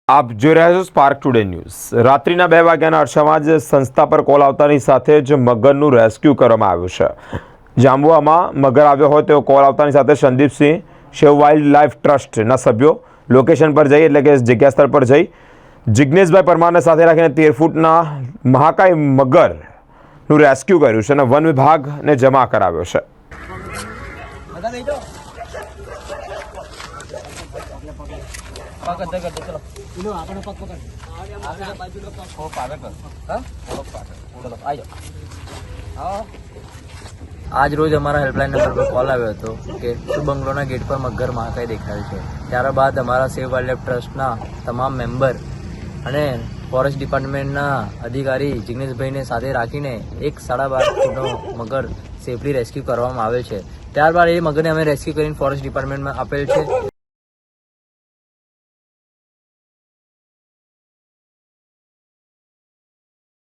આપ જોઈ રહ્યા છો સ્પાર્ક ટુડે ન્યૂઝ। રાત્રિના 2 વાગ્યાના અરસામાં જ સંસ્થા પર કોલ આવતાની સાથે જ મગરનું રેસ્ક્યુ કરવામાં આવ્યું છે। જાંબુઆમાં મગર આવ્યો હોય તેવો કોલ આવતાની સાથે સંદીપસિંહ સેવ વાઇલ્ડ લાઇફ ટ્રસ્ટના સભ્યો લોકેશન પર જઈ એટલે કે જગ્યા સ્થળ પર જઈ જિગ્નેશભાઈ પરમારને સાથે રાખીને 13 ફૂટના મહાકાય મગરનું રેસ્ક્યુ કર્યું છે અને વન વિભાગને જમા કરાવ્યો છે। आज रोज हमारा हेल्पलाइन नंबर पर कॉल आया तो कि शुभ बंगलोना गेट पर मगर महाकाय देखाय है। त्यारबाद हमारा सेव वाइल्ड लाइफ ट्रस्टना તમામ મેમ્બર અને ફોરેસ્ટ ડિપાર્ટમેન્ટના અધિકારી જિગ્નેશભાઈને સાથે રાખીને 1.5 ફૂટનો મગર સેફલી રેસ્ક્યુ કરવામાં આવેલ છે। ત્યારબાદ એ મગરને અમે રેસ્ક્યુ કરીને ફોરેસ્ટ ડિપાર્ટમેન્ટમાં આપેલ છે।